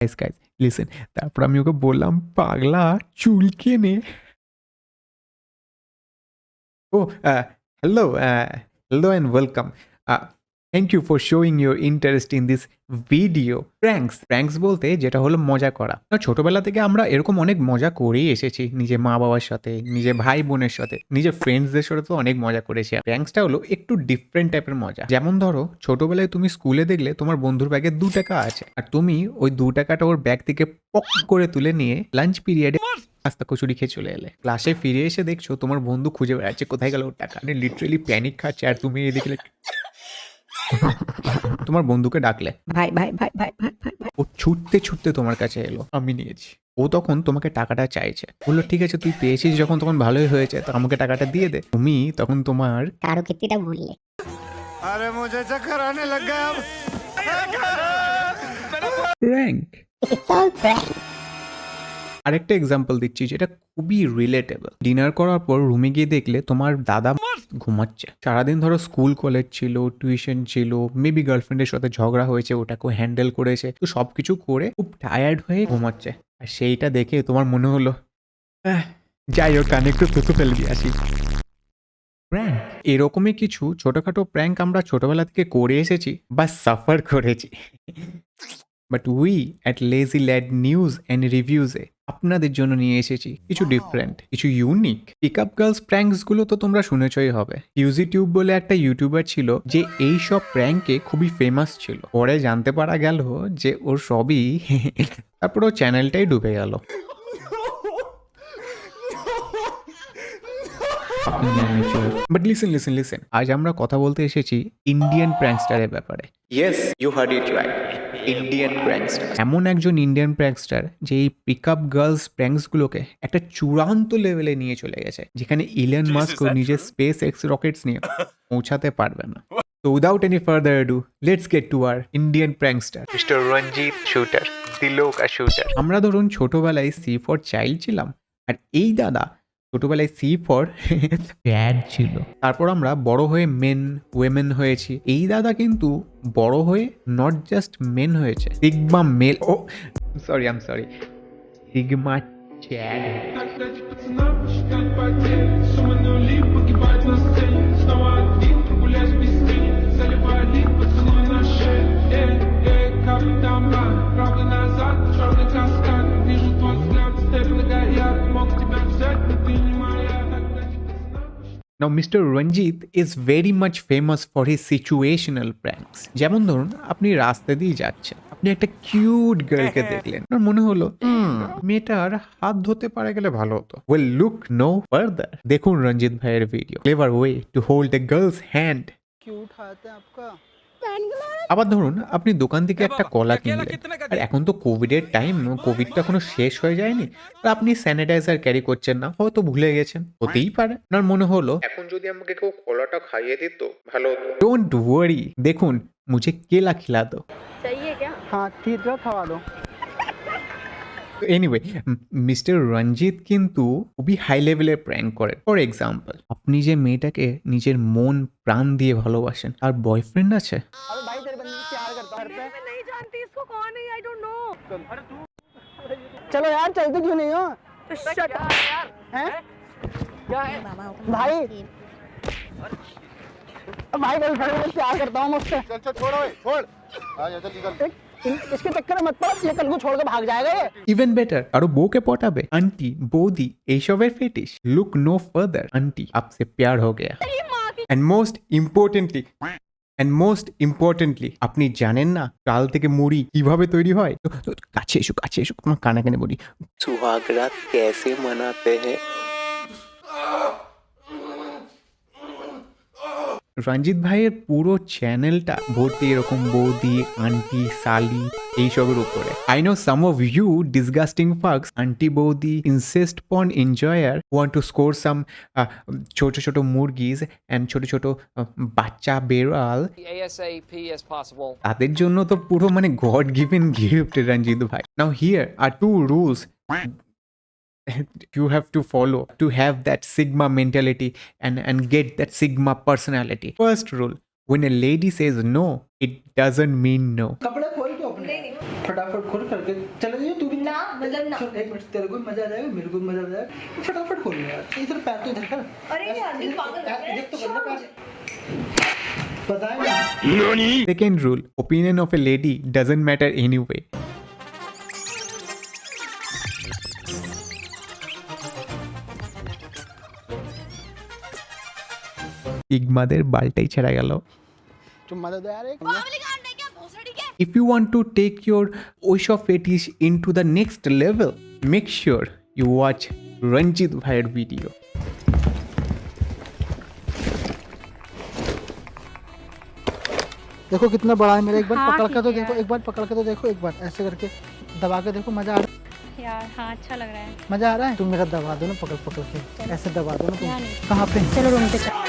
Guys listen, তারপর আমি ওকে বললাম পাগলা চুলকে নে। Oh, hello, hello and welcome. Thank you for showing your interest in this video. Pranks বলতে যেটা হলো মজা করা। ছোটবেলা থেকে আমরা এরকম অনেক মজা করেই এসেছি। নিজের মা-বাবার সাথে, নিজের ভাই-বোনের সাথে, নিজের ফ্রেন্ডসদের সাথে তো অনেক মজা করেছি। প্র্যাঙ্কসটা হলো একটু ডিফারেন্ট টাইপের মজা। যেমন ধরো ছোটবেলায় তুমি স্কুলে দেখলে তোমার বন্ধুর ব্যাগে ৳2 আছে। আর তুমি ওই ৳2 ওর ব্যাগ থেকে পক করে তুলে নিয়ে লাঞ্চ পিরিয়ডে পাস্তা কচুরি খেয়ে চলে এলে। ক্লাসে ফিরে এসে দেখছো তোমার বন্ধু খুঁজে বেড়াচ্ছে কোথায় গেল ওর টাকা। মানে লিটারেলি প্যানিক খাচ্ছে আর তুমি এদিকে তোমার বন্ধুকে ডাকলে, ভাই ভাই ভাই ভাই ভাই ভাই ভাই ও ছুটতে তোমার কাছে এলো, আমি নিয়েছি। ও তখন তোমাকে টাকাটা চাইছে, বললো ঠিক আছে তুই পেয়েছিস যখন তখন ভালোই হয়েছে, তো আমাকে টাকাটা দিয়ে দে। তুমি তখন তোমার কারো কীর্তিটা ভুললে। अरे मुझे चक्कर आने लग गया अब। প্র্যাঙ্ক। It's all prank. আরেকটা এক্সাম্পল দিচ্ছি যেটা খুবই রিলেটেবল। ডিনার করার পর রুমে গিয়ে দেখলে তোমার দাদা ঘুমাচ্ছে। সারাদিন ধরো স্কুল কলেজ ছিল, টিউশন ছিল, মেবি গার্লফ্রেন্ডের সাথে ঝগড়া হয়েছে, ওটাকেও হ্যান্ডেল করেছে, তো সবকিছু করে খুব টায়ার্ড হয়ে ঘুমাচ্ছে। আর সেইটা দেখে তোমার মনে হলো যাই হোক কানে একটু থুতু ফেলে দিয়ে আসি। প্র্যাঙ্ক এরকমই কিছু ছোটখাটো প্র্যাঙ্ক আমরা ছোটবেলা থেকে করে এসেছি বা সাফার করেছি। But we at lazy lad news and রিভিউজে আপনাদের জন্য নিয়ে এসেছি কিছু ডিফারেন্ট, কিছু unique pick up girls pranks গুলো তো তোমরা শুনেছই হবে। ইউজিটিউব বলে একটা ইউটিউবার ছিল যে এই সব প্র্যাঙ্কে খুবই ফেমাস ছিল। পরে জানতে পারা গেল যে ওর সবই তারপর ও চ্যানেলটাই ডুবে গেল। বাট লিসেন, আজ আমরা কথা বলতে এসেছি ইন্ডিয়ান প্র্যাঙ্কস্টারের ব্যাপারে। Yes, you heard it right, Indian prankster. এমন একজন ইন্ডিয়ান প্র্যাঙ্কস্টার যে এই পিক আপ গার্লস প্র্যাঙ্কসগুলোকে একটা চূড়ান্ত লেভেলে নিয়ে চলে গেছে, যেখানে ইলন মাস্ক ও নিজের স্পেস এক্স রকেটস নিয়ে পৌঁছাতে পারবে না। So without any further ado, let's get to our Indian prankster, Mr. Ranjit Shooter, Tiloka Shooter. আমরা ধরুন ছোটবেলায় সি ফর চাইল্ড ছিলাম, আর এই দাদা ছোটবেলায় সি ফর প্যাড ছিল। তারপর আমরা বড় হয়ে মেন ওয়েমেন হয়েছি। এই দাদা কিন্তু বড় হয়ে নট জাস্ট মেন হয়েছে, sigma male. Oh sorry, I am sorry, sigma Chad. Now, Mr. Ranjit is very much famous for his situational pranks. যেমন ধরুন আপনি রাস্তা দিয়ে যাচ্ছেন, আপনি একটা কিউট গার্লকে দেখলেন, আপনার মনে হলো মেয়েটার হাত ধরতে পারা গেলে ভালো হতো। Well, look no further. দেখুন রঞ্জিত ভাইয়ের video, clever way to hold a girl's hand. Cute हाथ है आपका। আবার ধরুন আপনি দোকান থেকে একটা কলা কিনলেন, আর এখন তো কোভিডের টাইম, কোভিড তো এখনো শেষ হয়ে যায়নি, তো আপনি স্যানিটাইজার ক্যারি করছেন না, হয়তো ভুলে গেছেন, হতেই পারে। আপনার মনে হলো এখন যদি আমাকে কেউ কলাটা খাইয়ে দিত ভালো হতো। ডোন্ট ওয়ারি, দেখুন মুঝে কেলা খিলা দো। हाँ ठीक है खवा दो। এনিওয়ে, মিস্টার রঞ্জিত কিন্তু খুবই হাই লেভেলের প্র্যাঙ্ক করে। ফর এক্সাম্পল, আপনি যে মেয়েটাকে নিজের মন প্রাণ দিয়ে ভালোবাসেন, আর বয়ফ্রেন্ড আছে, अबे भाई तेरे बंदे से प्यार करता हूं पे। मैं नहीं जानती इसको कौन है आई डोंट नो चलो यार चलते क्यों नहीं हो? तो शट अप यार हैं? भाई भाई गर्लफ्रेंड से प्यार करता हूं मुझसे। चल चल छोड़ ओए छोड़। आ जा जल्दी चल। इसके चक्कर में मत पड़, ये कल को छोड़ के भाग जाएगा ये। ইভেন বেটার, আরো বউকে পটাবে, আন্টি বৌদি এইসবের fetish. Look no further, aunty আপসে প্যার হো গয়া। এন্ড মোস্ট ইম্পর্টেন্টলি আপনি জানেন না চাল থেকে মুড়ি কিভাবে তৈরি হয়? তো কাছে এসো তোমার কানে কানে বলি, সুহাগ রাত कैसे मनाते हैं। রঞ্জিত ভাইয়ের পুরো চ্যানেলটা ভর্তি এরকম বৌদি, আন্টি, শালি এইসবের উপরে। I know some of you disgusting fucks, aunty বৌদি, incest porn enjoyer, want to score some ছোট মুরগিজ অ্যান্ড ছোট বাচ্চা বেড়াল। ASAP as possible. তাদের জন্য তো পুরো মানে গড গিভেন গিফট রঞ্জিত ভাই। নাও here R 2 rules you have to follow to have that sigma mentality and get that sigma personality. First rule, when a lady says no, it doesn't mean no. कपड़े खोल के अपने फटाफट खोल करके चले जाइए तू भी ना मतलब ना चल, एक मिनट तेरे को भी मजा आ जाएगा मेरे को भी मजा आ जाएगा फटाफट खोल यार इधर पैर तो इधर कर अरे यार ये पागल है देख तो करना पैर बताएगा Second rule, opinion of a lady doesn't matter anyway. ইগমাদের বালটাই ছেড়ে গেল। चुम्मा दे दो यार एक If you want to take your Osho fetish into the next level, make sure you watch Ranjit Bhai's video. देखो कितना बड़ा है मेरा एक बार हाँ, पकड़ के तो ठीक है देखो एक बार पकड़ के तो देखो एक बार ऐसे करके दबा के देखो मजा आ रहा यार हाँ अच्छा लग रहा है मजा आ रहा है तुम मेरा दबा दो ना पकड़ पकड़ के ऐसे दबा दो ना तुम यहाँ नहीं। कहाँ पे चलो रूम पे चलो